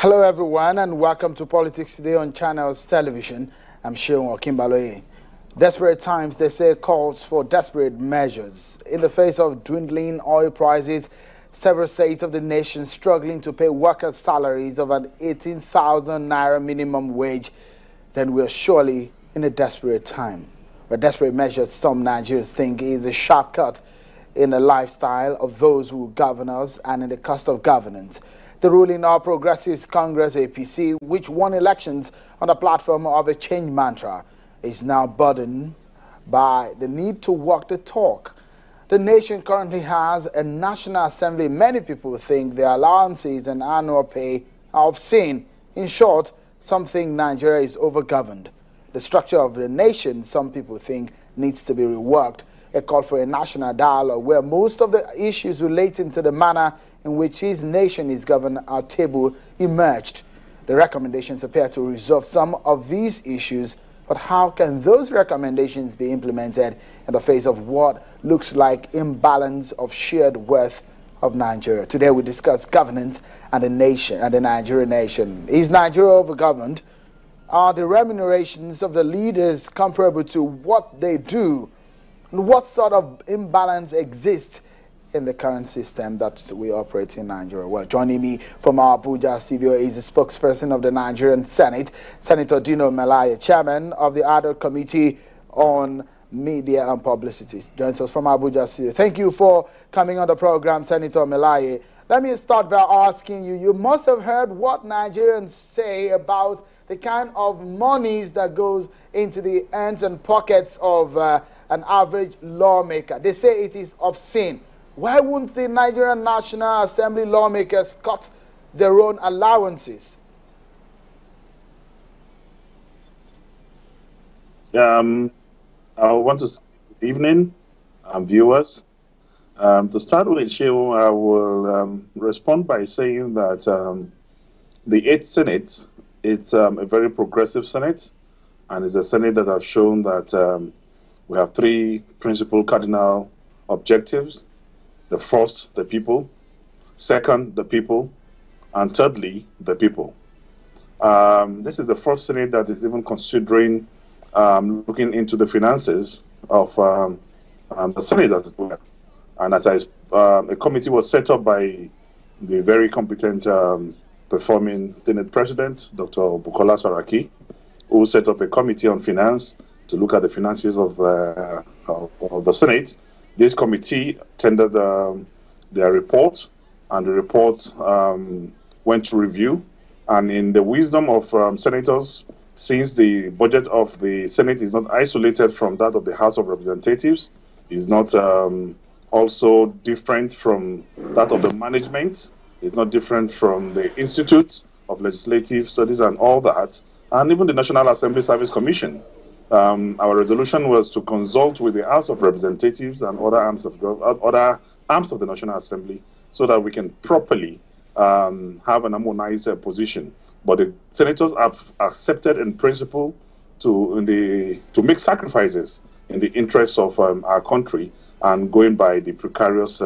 Hello everyone and welcome to Politics Today on Channels Television. I'm Sheon Okimbaloye. Desperate times, they say, calls for desperate measures. In the face of dwindling oil prices, several states of the nation struggling to pay workers' salaries of an 18,000 naira minimum wage, then we're surely in a desperate time. A desperate measure some Nigerians think is a shortcut in the lifestyle of those who govern us and in the cost of governance. The ruling All Progressives Congress APC, which won elections on the platform of a change mantra, is now burdened by the need to walk the talk. The nation currently has a National Assembly. Many people think their allowances and annual pay are obscene. In short, some think Nigeria is overgoverned. The structure of the nation, some people think, needs to be reworked. A call for a national dialogue where most of the issues relating to the manner in which his nation is governed are tabled emerged. The recommendations appear to resolve some of these issues, but how can those recommendations be implemented in the face of what looks like imbalance of shared wealth of Nigeria? Today we discuss governance and the nation and the Nigerian nation. Is Nigeria overgoverned? Are the remunerations of the leaders comparable to what they do? And what sort of imbalance exists in the current system that we operate in Nigeria? Well, joining me from our Abuja studio is the spokesperson of the Nigerian Senate, Senator Dino Melaye, chairman of the Adult Committee on Media and Publicity. Joins us from Abuja studio. Thank you for coming on the program, Senator Melaye. Let me start by asking you, you must have heard what Nigerians say about the kind of monies that goes into the hands and pockets of an average lawmaker. They say it is obscene. Why wouldn't the Nigerian National Assembly lawmakers cut their own allowances? I want to say good evening, viewers. To start with, Shehu, I will respond by saying that the 8th Senate, it's a very progressive Senate, and it's a Senate that has shown that we have three principal cardinal objectives. The first, the people. Second, the people. And thirdly, the people. This is the first Senate that is even considering looking into the finances of the Senate as well. And as a committee was set up by the very competent performing Senate President, Dr. Bukola Saraki, who set up a committee on finance to look at the finances of the Senate. This committee tendered their report, and the report went to review. And in the wisdom of senators, since the budget of the Senate is not isolated from that of the House of Representatives, is not also different from that of the management, is not different from the Institute of Legislative Studies and all that, and even the National Assembly Service Commission. Our resolution was to consult with the House of Representatives and other arms of the National Assembly so that we can properly have an harmonized position. But the senators have accepted in principle to make sacrifices in the interests of our country and going by the precarious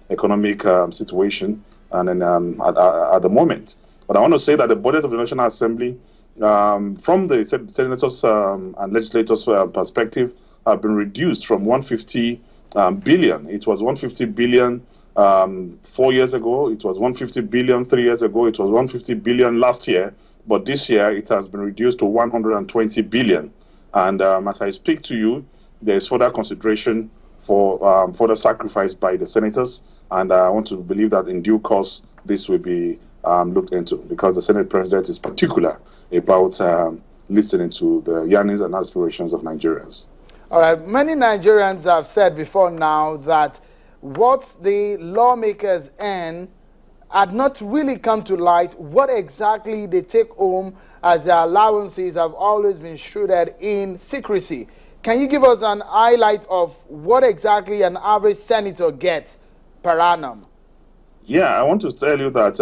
economic situation and then, at the moment. But I want to say that the budget of the National Assembly, from the senators and legislators' perspective, have been reduced from 150 billion. It was 150 billion 4 years ago. It was 150 billion 3 years ago. It was 150 billion last year. But this year, it has been reduced to 120 billion. And as I speak to you, there is further consideration for further sacrifice by the senators. And I want to believe that in due course, this will be looked into, because the Senate President is particular about listening to the yearnings and aspirations of Nigerians. All right, many Nigerians have said before now that what the lawmakers earn had not really come to light. What exactly they take home as their allowances have always been shrouded in secrecy. Can you give us an highlight of what exactly an average senator gets per annum? Yeah, I want to tell you that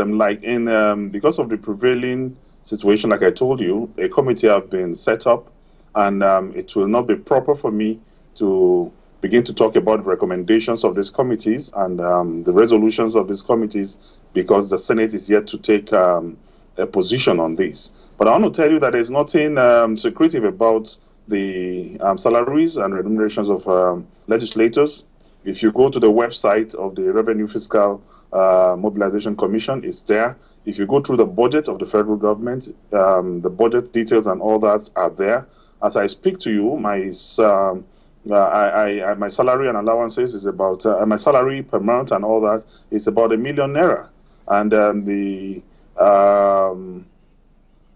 because of the prevailing situation, like I told you, a committee have been set up, and it will not be proper for me to begin to talk about recommendations of these committees and the resolutions of these committees, because the Senate is yet to take position on this. But I want to tell you that there's nothing secretive about the salaries and remunerations of legislators. If you go to the website of the Revenue Fiscal Mobilization Commission, it's there. If you go through the budget of the federal government, the budget details and all that are there. As I speak to you, my my salary and allowances is about my salary per month and all that is about ₦1,000,000 naira, and the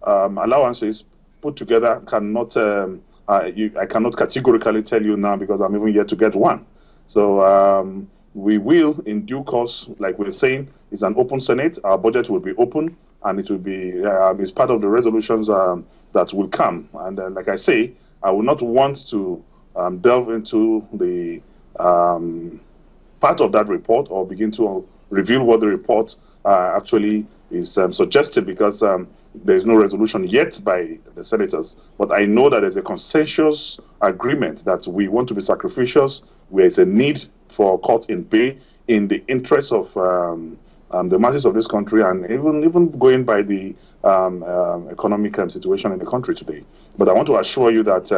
allowances put together cannot I cannot categorically tell you now because I'm even yet to get one. So we will, in due course, like we're saying, it's an open Senate. Our budget will be open, and it will be it's part of the resolutions that will come. And like I say, I will not want to delve into the part of that report or begin to reveal what the report actually is suggested, because there is no resolution yet by the senators. But I know that there's a consensus agreement that we want to be sacrificial where it's a need for cut in pay in the interest of the masses of this country, and even going by the economic situation in the country today. But I want to assure you that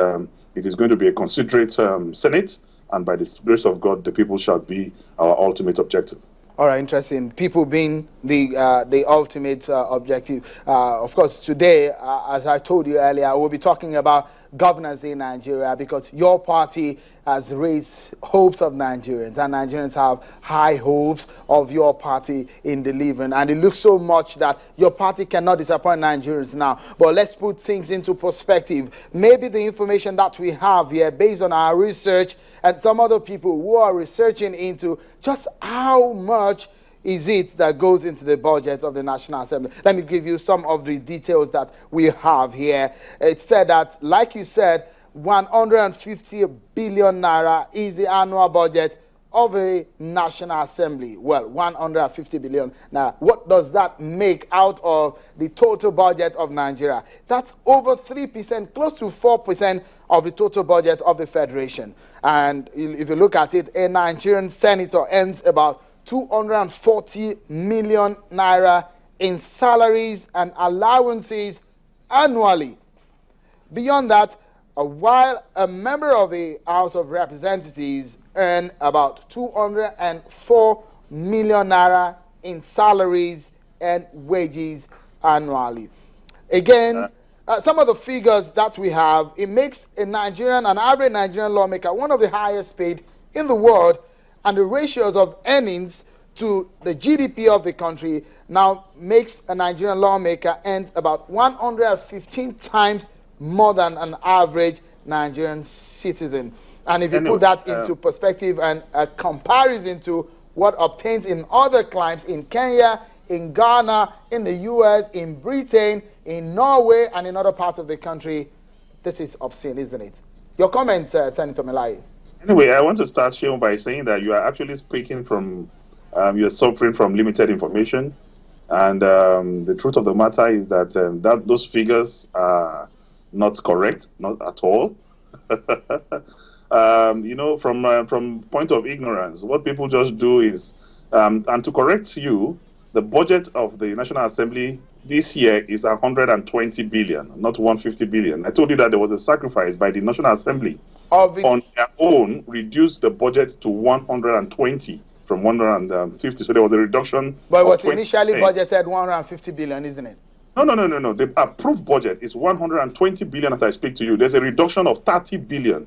it is going to be a considerate Senate, and by the grace of God, the people shall be our ultimate objective. All right, interesting. People being the ultimate objective. Of course, today, as I told you earlier, we'll be talking about governance in Nigeria, because your party has raised hopes of Nigerians, and Nigerians have high hopes of your party in delivering. And it looks so much that your party cannot disappoint Nigerians now. But let's put things into perspective. Maybe the information that we have here, based on our research and some other people who are researching into just how much is it that goes into the budget of the National Assembly. Let me give you some of the details that we have here. It said that, like you said, 150 billion naira is the annual budget of a National Assembly. Well, 150 billion naira. What does that make out of the total budget of Nigeria? That's over 3%, close to 4% of the total budget of the Federation. And if you look at it, a Nigerian senator earns about 240 million naira in salaries and allowances annually. Beyond that, while a member of the House of Representatives earn about 204 million naira in salaries and wages annually. Again, some of the figures that we have, it makes an average Nigerian lawmaker one of the highest paid in the world, and the ratios of earnings to the GDP of the country now makes a Nigerian lawmaker earn about 115 times more than an average Nigerian citizen. And if you put that into perspective and a comparison to what obtains in other climes in Kenya, in Ghana, in the US, in Britain, in Norway, and in other parts of the country, this is obscene, isn't it? Your comments, Senator Melai. Anyway, I want to start, Sheon, by saying that you are actually speaking from, you're suffering from limited information. And the truth of the matter is that, those figures are not correct, not at all. You know, from point of ignorance, what people just do is, and to correct you, the budget of the National Assembly this year is 120 billion, not 150 billion. I told you that there was a sacrifice by the National Assembly on their own, reduced the budget to 120 from 150. So there was a reduction. But it was initially budgeted 150 billion, isn't it? No. The approved budget is 120 billion as I speak to you. There's a reduction of 30 billion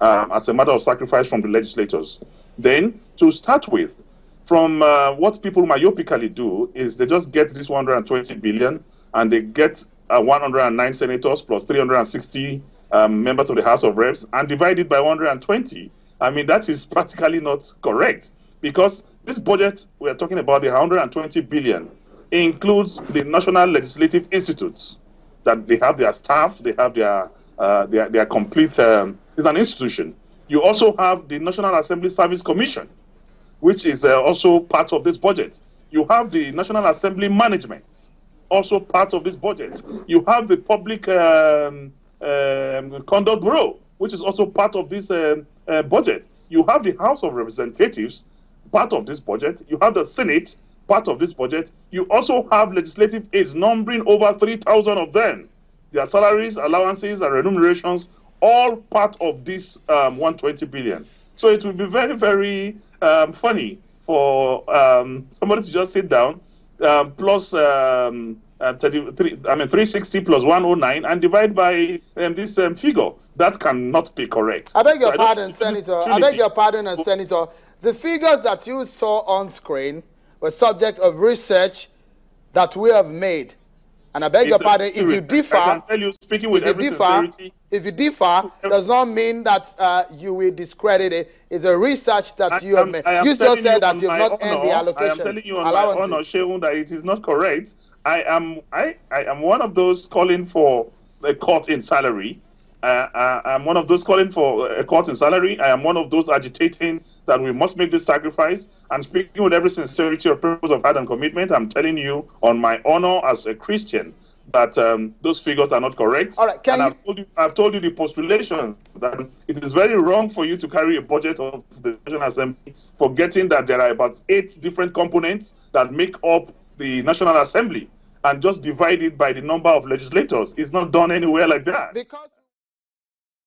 as a matter of sacrifice from the legislators. Then, to start with, from what people myopically do is they just get this 120 billion and they get 109 senators plus 360 members of the House of Reps and divide it by 120. I mean, that is practically not correct, because this budget we are talking about, the 120 billion, includes the National Legislative Institutes, that they have their staff, they have their complete, it's an institution. You also have the National Assembly Service Commission, which is also part of this budget. You have the National Assembly Management, also part of this budget. You have the Public Conduct Bureau, which is also part of this budget. You have the House of Representatives, part of this budget. You have the Senate, part of this budget, you also have legislative aids numbering over 3,000 of them. Their salaries, allowances, and remunerations, all part of this 120 billion. So it will be very, very funny for somebody to just sit down plus 360 plus 109 and divide by this figure. That cannot be correct. I beg your pardon, Senator. I beg your pardon, Senator. The figures that you saw on screen were subject of research that we have made. And I beg your pardon, if you differ, I can tell you, speaking with every sincerity, if you differ, does not mean that you will discredit it. It's a research that you have made. You just said that you have not earned the allocation. I am telling you on my honor, Shehu, that it is not correct. I am one of those calling for a cut in salary. I'm one of those calling for a cut in salary. I am one of those agitating that we must make this sacrifice. And speaking with every sincerity of purpose of heart and commitment, I'm telling you on my honor as a Christian that those figures are not correct. All right, I've told you the postulation that it is very wrong for you to carry a budget of the National Assembly, forgetting that there are about 8 different components that make up the National Assembly, and just divide it by the number of legislators. It's not done anywhere like that. Because